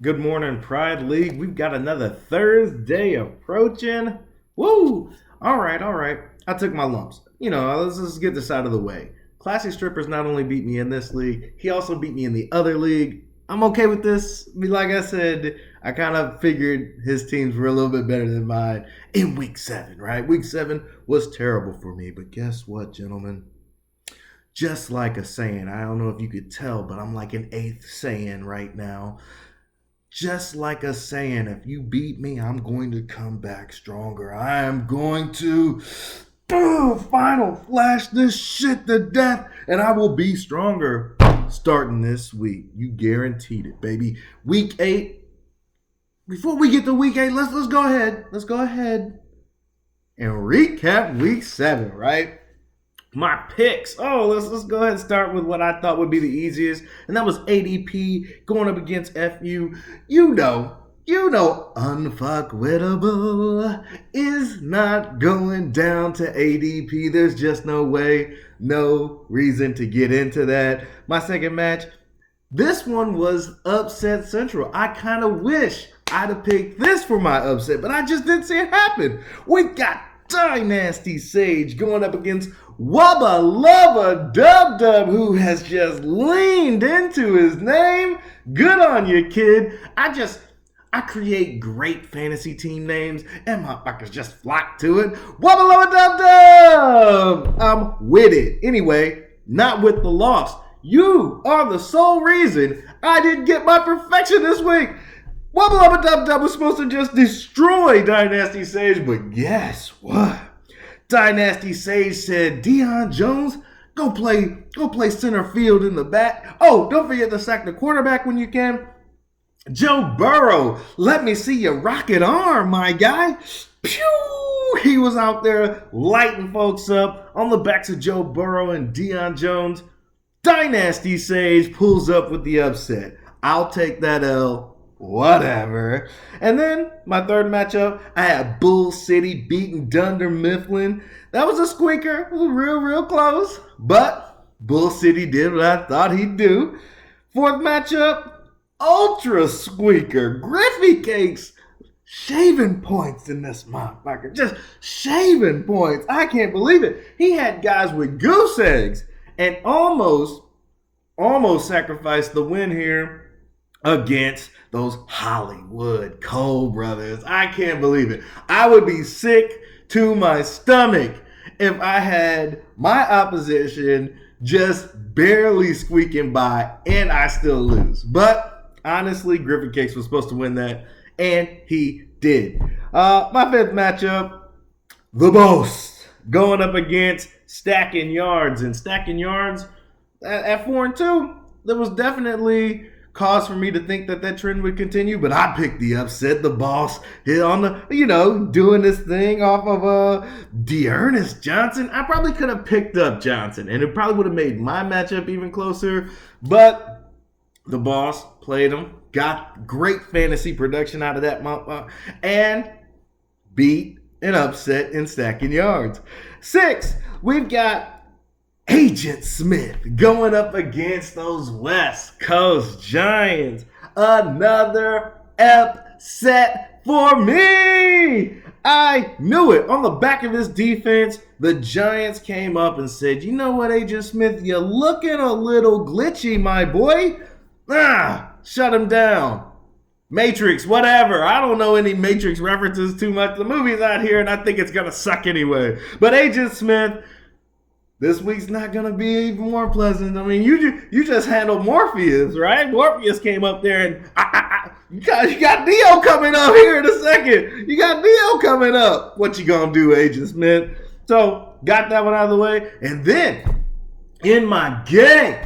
Good morning, Pride League. We've got another Thursday approaching. Woo! All right. I took my lumps. Let's just get this out of the way. Classy Strippers not only beat me in this league, he also beat me in the other league. I'm okay with this. Like I said, I kind of figured his teams were a little bit better than mine in week 7, right? Week 7 was terrible for me, but guess what, gentlemen? Just like a Saiyan, I don't know if you could tell, but I'm like an 8th Saiyan right now. Just like a saying, if you beat me, I'm going to come back stronger. I am going to final flash this shit to death, and I will be stronger starting this week. You guaranteed it, baby. Week 8. Before we get to week 8, let's go ahead. Let's go ahead and recap week 7, right? My picks. Let's go ahead and start with what I thought would be the easiest, and that was ADP going up against FU. Unfuckwittable is not going down to ADP. There's just no way, no reason to get into that. My second match, this one was upset central. I kind of wish I'd have picked this for my upset, but I just didn't see it happen. We got Dynasty Sage going up against Wubba Lubba Dub Dub, who has just leaned into his name. Good on you, kid. I create great fantasy team names, and motherfuckers just flock to it. Wubba Lubba Dub Dub! I'm with it. Anyway, not with the loss. You are the sole reason I didn't get my perfection this week. Wubba Lubba Dub Dub was supposed to just destroy Dynasty Sage, but guess what? Dynasty Sage said, Deion Jones, go play center field in the back. Oh, don't forget to sack the quarterback when you can. Joe Burrow, let me see your rocket arm, my guy. Pew! He was out there lighting folks up on the backs of Joe Burrow and Deion Jones. Dynasty Sage pulls up with the upset. I'll take that L. Whatever. And then my third matchup, I had Bull City beating Dunder Mifflin. That was a squeaker. It was real close. But Bull City did what I thought he'd do. Fourth matchup, Ultra Squeaker. Griffey Cakes. Shaving points in this motherfucker. Just shaving points. I can't believe it. He had guys with goose eggs and almost sacrificed the win here against those Hollywood Cole brothers. I can't believe it. I would be sick to my stomach if I had my opposition just barely squeaking by and I still lose. But honestly, Griffin Cakes was supposed to win that, and he did. My fifth matchup, the Boss, going up against Stacking Yards. And Stacking Yards at 4-2, there was definitely cause for me to think that trend would continue, but I picked the upset. The Boss hit on the, doing this thing off of Dearness Johnson. I probably could have picked up Johnson, and it probably would have made my matchup even closer, but the Boss played him, got great fantasy production out of that month, and beat an upset in Stacking Yards. 6, we've got Agent Smith going up against those West Coast Giants. Another upset for me. I knew it. On the back of this defense, the Giants came up and said, you know what, Agent Smith, you're looking a little glitchy, my boy. Shut him down. Matrix, whatever. I don't know any Matrix references too much. The movie's out here, and I think it's going to suck anyway. But Agent Smith, this week's not going to be even more pleasant. I mean, you just handled Morpheus, right? Morpheus came up there and you got Neo coming up here in a second. You got Neo coming up. What you going to do, Agent Smith? So, got that one out of the way. And then, in my game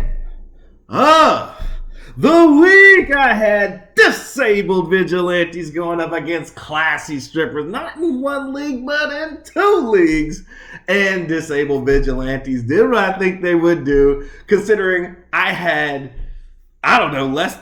the week, I had Disabled Vigilantes going up against Classy Strippers. Not in one league, but in 2 leagues. And Disabled Vigilantes did what I think they would do, considering I had, definitely less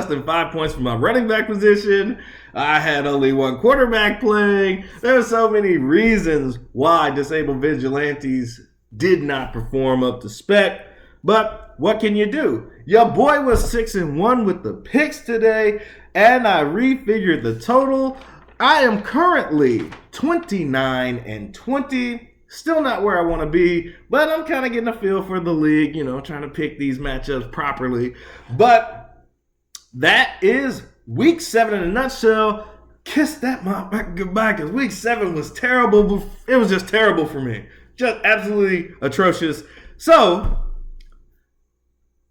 than 5 points for my running back position. I had only one quarterback playing. There were so many reasons why Disabled Vigilantes did not perform up to spec. But what can you do? Your boy was 6-1 with the picks today, and I refigured the total. I am currently 29-20. Still not where I want to be, but I'm kind of getting a feel for the league, trying to pick these matchups properly. But that is week 7 in a nutshell. Kiss that motherfucker goodbye, because week 7 was terrible. It was just terrible for me. Just absolutely atrocious. So,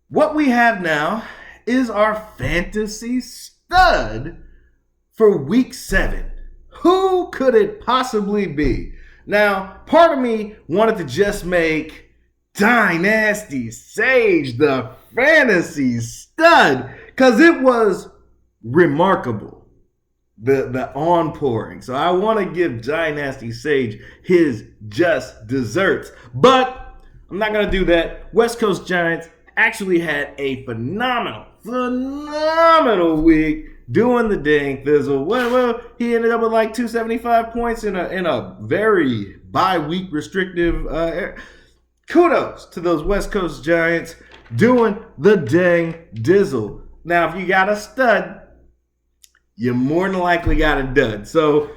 what we have now is our fantasy stud for week 7. Who could it possibly be? Now, part of me wanted to just make Dynasty Sage the fantasy stud, because it was remarkable. The on-pouring. So I want to give Dynasty Sage his just desserts. But I'm not going to do that. West Coast Giants actually had a phenomenal week doing the dang thizzle. Well, he ended up with like 275 points in a very bye-week restrictive. Kudos to those West Coast Giants doing the dang dizzle. Now, if you got a stud, you more than likely got a dud. So,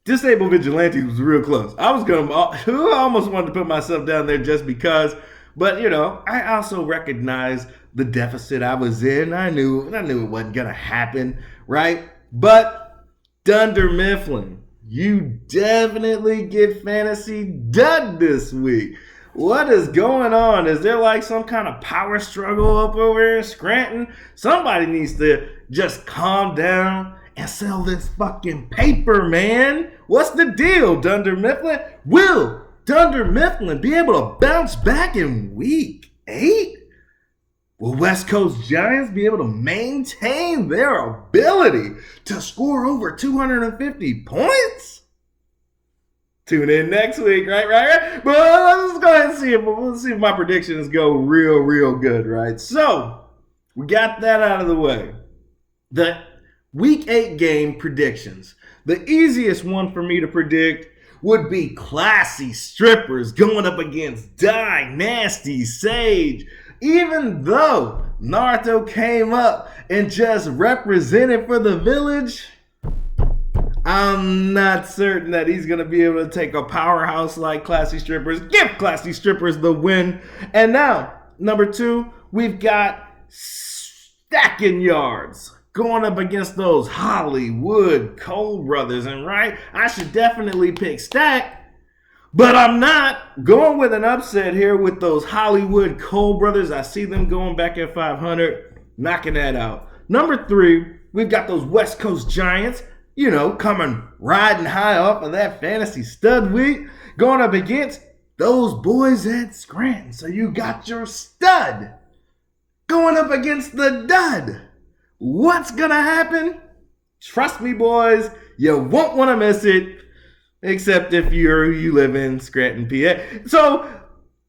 Disabled Vigilante was real close. I almost wanted to put myself down there just because, but I also recognized the deficit I was in. I knew it wasn't gonna happen, right? But Dunder Mifflin, you definitely get fantasy dud this week. What is going on? Is there like some kind of power struggle up over here in Scranton? Somebody needs to just calm down and sell this fucking paper, man. What's the deal, Dunder Mifflin? Will Dunder Mifflin be able to bounce back in week 8? Will West Coast Giants be able to maintain their ability to score over 250 points? Tune in next week, right? But let's go ahead and see if my predictions go real good, right? So, we got that out of the way. The week 8 game predictions. The easiest one for me to predict would be Classy Strippers going up against Dynasty Sage. Even though Naruto came up and just represented for the village, I'm not certain that he's going to be able to take a powerhouse like Classy Strippers. Give Classy Strippers the win. And now, number 2, we've got Stacking Yards going up against those Hollywood Cole brothers. And right, I should definitely pick Stack, but I'm not going with an upset here with those Hollywood Cole brothers. I see them going back at 500, knocking that out. Number 3, we've got those West Coast Giants, coming riding high off of that fantasy stud week, going up against those boys at Scranton. So you got your stud going up against the dud. What's gonna happen? Trust me, boys, you won't want to miss it, except if you live in Scranton, PA. So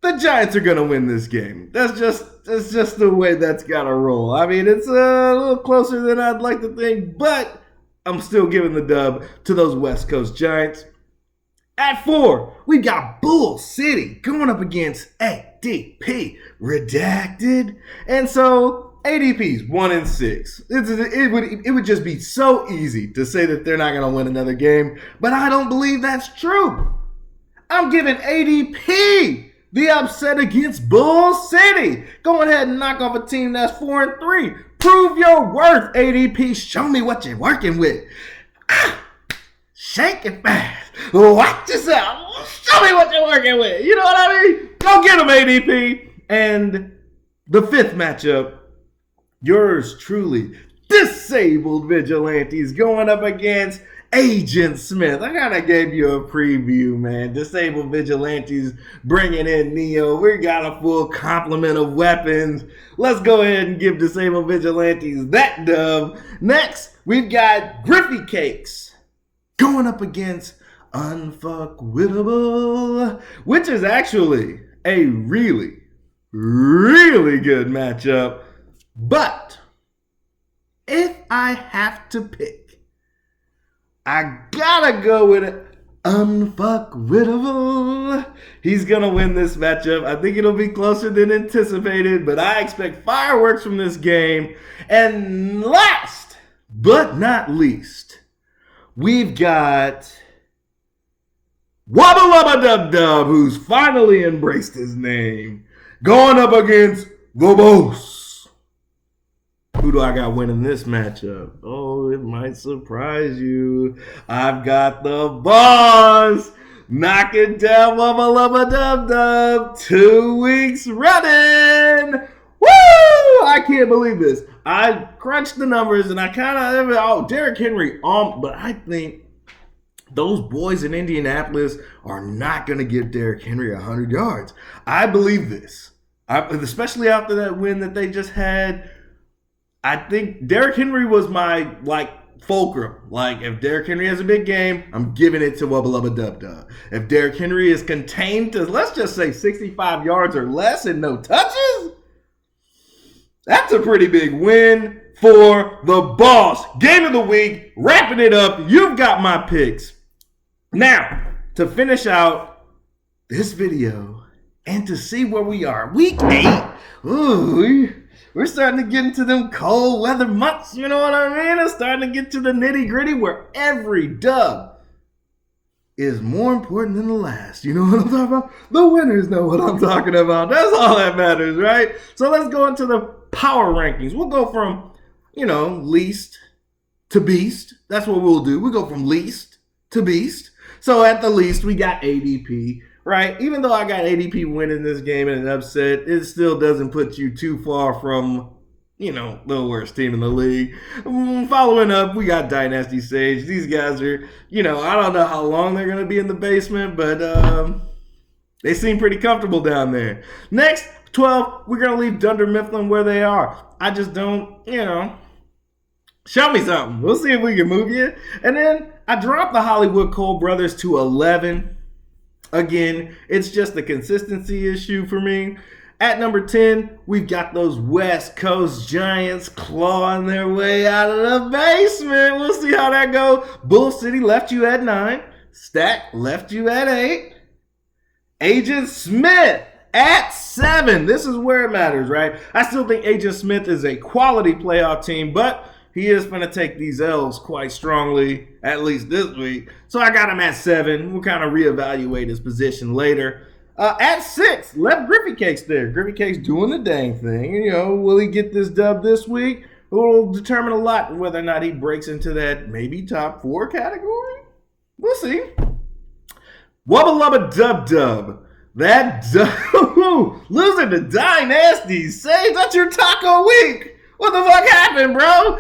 the Giants are gonna win this game. That's just the way that's gotta roll. I mean, it's a little closer than I'd like to think, but I'm still giving the dub to those West Coast Giants. At 4, we got Bull City going up against ADP Redacted. And so ADP's 1-6. It would just be so easy to say that they're not going to win another game, but I don't believe that's true. I'm giving ADP the upset against Bull City. Go ahead and knock off a team that's 4-3. Prove your worth, ADP. Show me what you're working with. Shake it fast. Watch yourself. Show me what you're working with. You know what I mean? Go get him, ADP. And the 5th matchup, yours truly, Disabled Vigilantes going up against Agent Smith. I kind of gave you a preview, man. Disabled Vigilantes bringing in Neo. We got a full complement of weapons. Let's go ahead and give Disabled Vigilantes that dub. Next, we've got Griffy Cakes going up against Unfuckwittable, which is actually a really good matchup. But if I have to pick, I gotta go with unfuckwittable. He's going to win this matchup. I think it'll be closer than anticipated, but I expect fireworks from this game. And last but not least, we've got Wubba Lubba Dub Dub, who's finally embraced his name, going up against the boss. Who do I got winning this matchup? Oh, it might surprise you. I've got the boss knocking down Wubba Lubba Dub Dub 2 weeks running. Woo! I can't believe this. I crunched the numbers and I kind of, Derrick Henry, but I think those boys in Indianapolis are not going to give Derrick Henry 100 yards. I believe this, especially after that win that they just had. I think Derrick Henry was my, fulcrum. If Derrick Henry has a big game, I'm giving it to Wubba Lubba Dub Dub. If Derrick Henry is contained to, let's just say, 65 yards or less and no touches, that's a pretty big win for the boss. Game of the week, wrapping it up. You've got my picks. Now, to finish out this video and to see where we are, week 8. Ooh, we're starting to get into them cold weather months, you know what I mean? It's starting to get to the nitty gritty where every dub is more important than the last. You know what I'm talking about? The winners know what I'm talking about. That's all that matters, right? So let's go into the power rankings. We'll go from, least to beast. That's what we'll do. We go from least to beast. So at the least, we got ADP. Right, even though I got ADP winning this game in an upset, it still doesn't put you too far from, the worst team in the league. Following up, we got Dynasty Sage. These guys are, I don't know how long they're going to be in the basement, but they seem pretty comfortable down there. Next, 12, we're going to leave Dunder Mifflin where they are. I just don't, show me something. We'll see if we can move you. And then I dropped the Hollywood Cole brothers to 11. Again, it's just a consistency issue for me. At number 10, we've got those West Coast Giants clawing their way out of the basement. We'll see how that goes. Bull City left you at 9. Stack left you at 8. Agent Smith at 7. This is where it matters, right? I still think Agent Smith is a quality playoff team, but he is going to take these L's quite strongly, at least this week. So I got him at 7. We'll kind of reevaluate his position later. At 6, left Griffy Cakes there. Griffy Cakes doing the dang thing. Will he get this dub this week? It will determine a lot whether or not he breaks into that maybe top 4 category. We'll see. Wubba Lubba Dub Dub. That dub. Losing to Dynasty. Say that's your taco week. What the fuck happened, bro?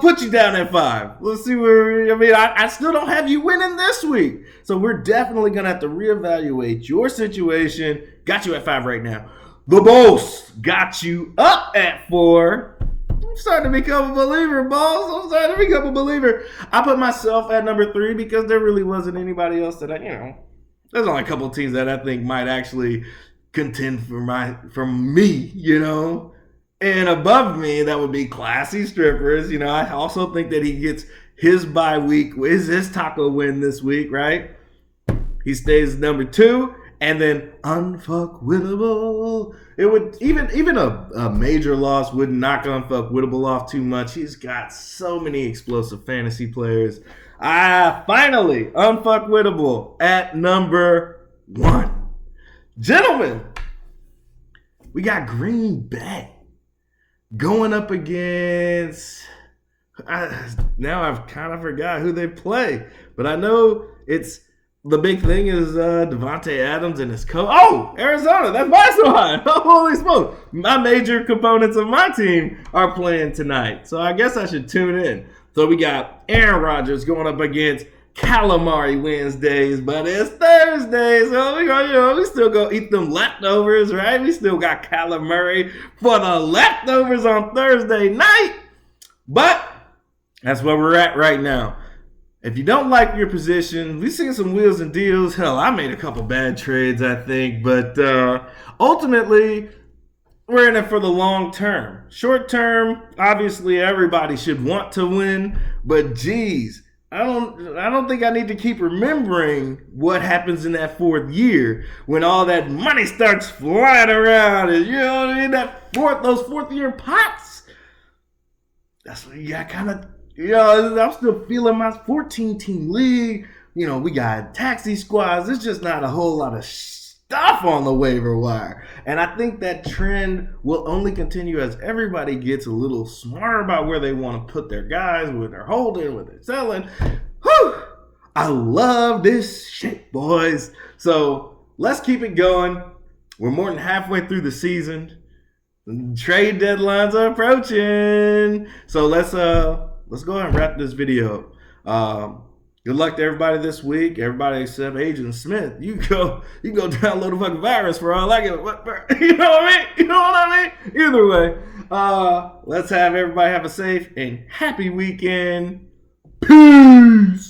Put you down at 5. Let's see where, I still don't have you winning this week. So we're definitely going to have to reevaluate your situation. Got you at 5 right now. The boss got you up at 4. I'm starting to become a believer, boss. I'm starting to become a believer. I put myself at number 3 because there really wasn't anybody else that there's only a couple of teams that I think might actually contend for me, And above me, that would be Classy Strippers. I also think that he gets his bye week, his taco win this week, right? He stays number 2, and then Unfuckwittable. It would even a major loss wouldn't knock Unfuckwittable off too much. He's got so many explosive fantasy players. Finally, Unfuckwittable at number 1. Gentlemen, we got Green Bay going up against, now I've kind of forgot who they play, but I know it's, the big thing is Devontae Adams and his coach. Oh, Arizona, that's my side. Holy smokes. My major components of my team are playing tonight, so I guess I should tune in. So we got Aaron Rodgers going up against Calamari Wednesdays, but it's Thursday, so we still go eat them leftovers, right? We still got calamari for the leftovers on Thursday night, but that's where we're at right now. If you don't like your position, we've seen some wheels and deals. Hell, I made a couple bad trades, I think, but ultimately, we're in it for the long term. Short term, obviously everybody should want to win, but geez, I don't think I need to keep remembering what happens in that fourth year when all that money starts flying around, and you know what I mean. Those fourth year pots. That's what you got kind of. I'm still feeling my 14-team league. We got taxi squads. There's just not a whole lot of stuff on the waiver wire. And I think that trend will only continue as everybody gets a little smarter about where they want to put their guys, what they're holding, what they're selling. Whew! I love this shit, boys. So let's keep it going. We're more than halfway through the season. Trade deadlines are approaching. So let's go ahead and wrap this video up. Good luck to everybody this week. Everybody except Agent Smith. You go download a fucking virus for all I give. You know what I mean? You know what I mean? Either way, let's have everybody have a safe and happy weekend. Peace.